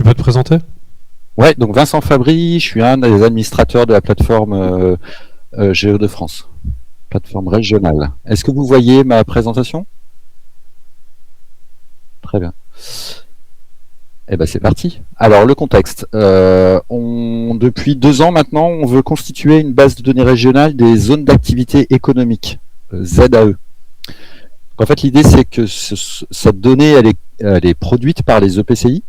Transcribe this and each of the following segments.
Tu peux te présenter? Ouais, donc Vincent Fabry, je suis un des administrateurs de la plateforme Géo de France, plateforme régionale. Est-ce que vous voyez ma présentation? Très bien. Eh ben c'est parti. Alors le contexte. Depuis 2 ans maintenant, on veut constituer une base de données régionale des zones d'activité économique, ZAE. En fait, l'idée c'est que cette donnée, elle est produite par les EPCI,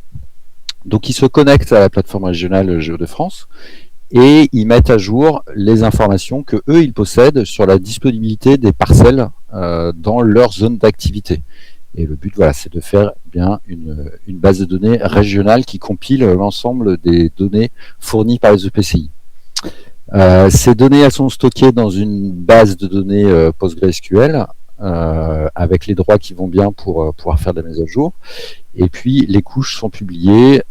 donc ils se connectent à la plateforme régionale Géo de France et ils mettent à jour les informations que eux ils possèdent sur la disponibilité des parcelles dans leur zone d'activité. Et le but, voilà, c'est de faire bien une base de données régionale qui compile l'ensemble des données fournies par les EPCI. Ces données, elles sont stockées dans une base de données PostgreSQL avec les droits qui vont bien pour pouvoir faire des mises à jour. Et puis, les couches sont publiées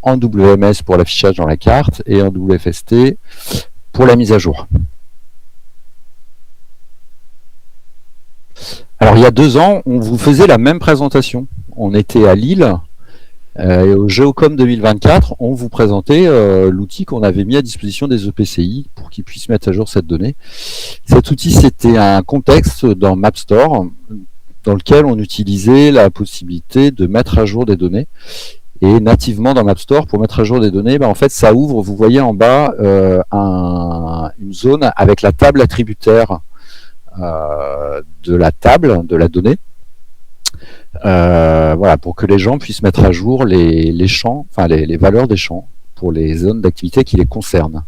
en WMS pour l'affichage dans la carte et en WFST pour la mise à jour. Alors il y a 2 ans, on vous faisait la même présentation. On était à Lille et au Géocom 2024, on vous présentait l'outil qu'on avait mis à disposition des EPCI pour qu'ils puissent mettre à jour cette donnée. Cet outil, c'était un contexte dans MapStore dans lequel on utilisait la possibilité de mettre à jour des données. Et nativement dans MapStore, pour mettre à jour des données, en fait, ça ouvre, vous voyez en bas, une zone avec la table attributaire de la table, de la donnée, voilà, pour que les gens puissent mettre à jour les champs, enfin les valeurs des champs pour les zones d'activité qui les concernent.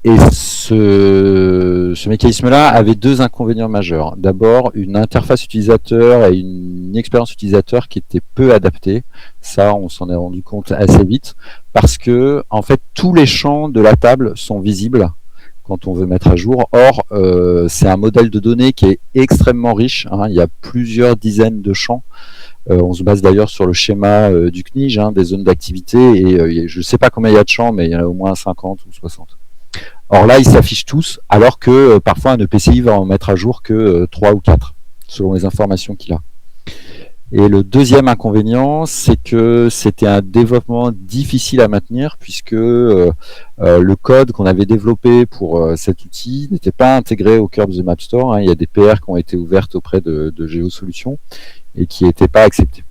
Et ce mécanisme-là avait 2 inconvénients majeurs. D'abord, une interface utilisateur et une expérience utilisateur qui était peu adaptée. Ça, on s'en est rendu compte assez vite parce que, en fait, tous les champs de la table sont visibles quand on veut mettre à jour. Or, c'est un modèle de données qui est extrêmement riche, hein. Il y a plusieurs dizaines de champs. On se base d'ailleurs sur le schéma du CNIJ, hein, des zones d'activité, et je ne sais pas combien il y a de champs, mais il y en a au moins 50 ou 60. Or là, ils s'affichent tous, alors que parfois un EPCI va en mettre à jour que 3 ou 4, selon les informations qu'il a. Et le deuxième inconvénient, c'est que c'était un développement difficile à maintenir puisque le code qu'on avait développé pour cet outil n'était pas intégré au cœur de The Map Store, hein. Il y a des PR qui ont été ouvertes auprès de GeoSolutions et qui n'étaient pas acceptées.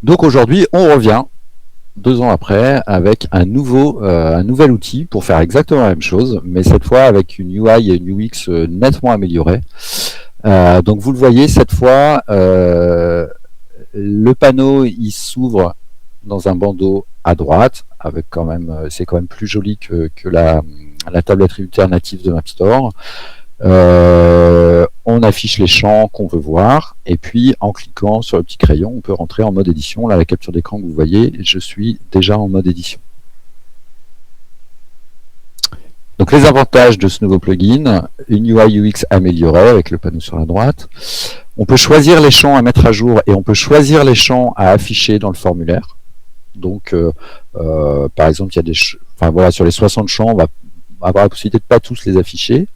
Donc aujourd'hui, on revient 2 ans après avec un nouvel outil pour faire exactement la même chose, mais cette fois avec une UI et une UX nettement améliorée. Donc vous le voyez, cette fois, le panneau il s'ouvre dans un bandeau à droite, avec quand même, c'est quand même plus joli que la table attributaire native de MapStore. On affiche les champs qu'on veut voir, et puis en cliquant sur le petit crayon, on peut rentrer en mode édition. Là, la capture d'écran que vous voyez, je suis déjà en mode édition. Donc les avantages de ce nouveau plugin, une UI UX améliorée avec le panneau sur la droite. On peut choisir les champs à mettre à jour et on peut choisir les champs à afficher dans le formulaire. Donc par exemple, il y a voilà, sur les 60 champs, on va avoir la possibilité de pas tous les afficher.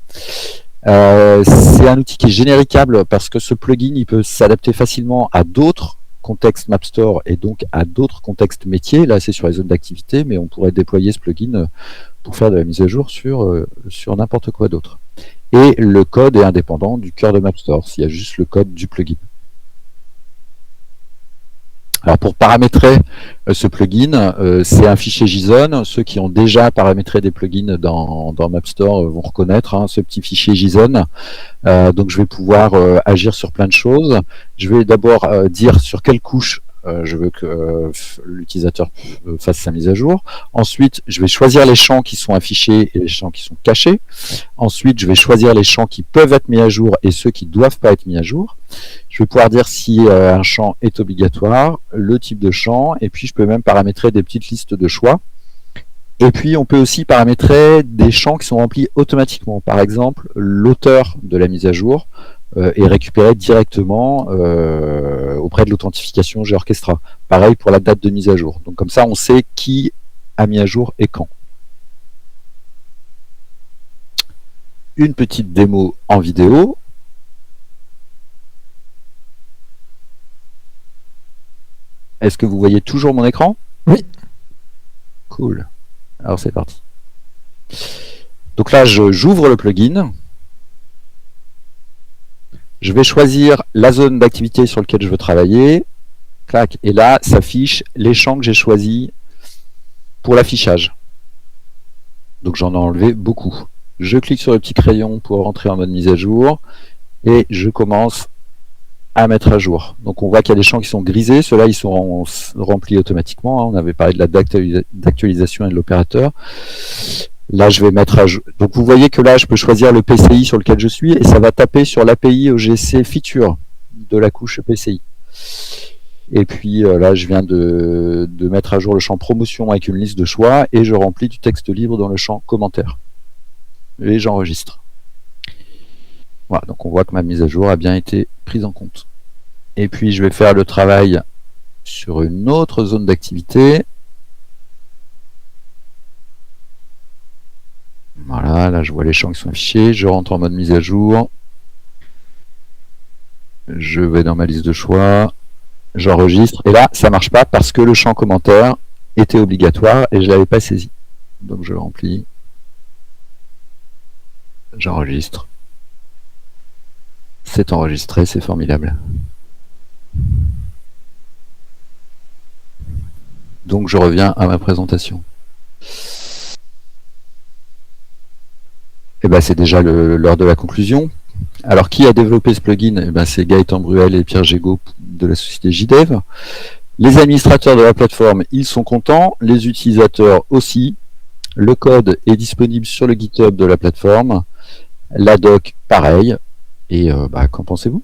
C'est un outil qui est généricable parce que ce plugin il peut s'adapter facilement à d'autres contexte MapStore et donc à d'autres contextes métiers. Là, c'est sur les zones d'activité, mais on pourrait déployer ce plugin pour faire de la mise à jour sur n'importe quoi d'autre. Et le code est indépendant du cœur de MapStore, s'il y a juste le code du plugin. Alors pour paramétrer ce plugin, c'est un fichier JSON. Ceux qui ont déjà paramétré des plugins dans MapStore vont reconnaître ce petit fichier JSON. Donc je vais pouvoir agir sur plein de choses. Je vais d'abord dire sur quelle couche je veux que l'utilisateur fasse sa mise à jour. Ensuite, je vais choisir les champs qui sont affichés et les champs qui sont cachés. Ensuite, je vais choisir les champs qui peuvent être mis à jour et ceux qui ne doivent pas être mis à jour. Je vais pouvoir dire si un champ est obligatoire, le type de champ, et puis je peux même paramétrer des petites listes de choix. Et puis on peut aussi paramétrer des champs qui sont remplis automatiquement. Par exemple, l'auteur de la mise à jour est récupéré directement auprès de l'authentification GeoOrchestra. Pareil pour la date de mise à jour. Donc comme ça, on sait qui a mis à jour et quand. Une petite démo en vidéo. Est-ce que vous voyez toujours mon écran? Oui. Cool. Alors c'est parti. Donc là, j'ouvre le plugin. Je vais choisir la zone d'activité sur laquelle je veux travailler. Clac. Et là, s'affichent les champs que j'ai choisis pour l'affichage. Donc j'en ai enlevé beaucoup. Je clique sur le petit crayon pour rentrer en mode mise à jour. Et je commence à mettre à jour. Donc on voit qu'il y a des champs qui sont grisés. Ceux-là, ils sont remplis automatiquement. On avait parlé de la d'actualisation et de l'opérateur. Là, je vais mettre à jour. Donc, vous voyez que là, je peux choisir le PCI sur lequel je suis et ça va taper sur l'API OGC feature de la couche PCI. Et puis là, je viens de mettre à jour le champ promotion avec une liste de choix et je remplis du texte libre dans le champ commentaire. Et j'enregistre. Voilà, donc on voit que ma mise à jour a bien été prise en compte. Et puis, je vais faire le travail sur une autre zone d'activité. Voilà, là je vois les champs qui sont affichés, je rentre en mode mise à jour, je vais dans ma liste de choix, j'enregistre, et là ça marche pas parce que le champ commentaire était obligatoire et je l'avais pas saisi. Donc je le remplis, j'enregistre, c'est enregistré, c'est formidable. Donc je reviens à ma présentation. Et ben c'est déjà l'heure de la conclusion. Alors, qui a développé ce plugin? Eh ben, c'est Gaëtan Bruel et Pierre Gégaud de la société JDev. Les administrateurs de la plateforme, ils sont contents. Les utilisateurs aussi. Le code est disponible sur le GitHub de la plateforme. La doc, pareil. Et qu'en pensez-vous?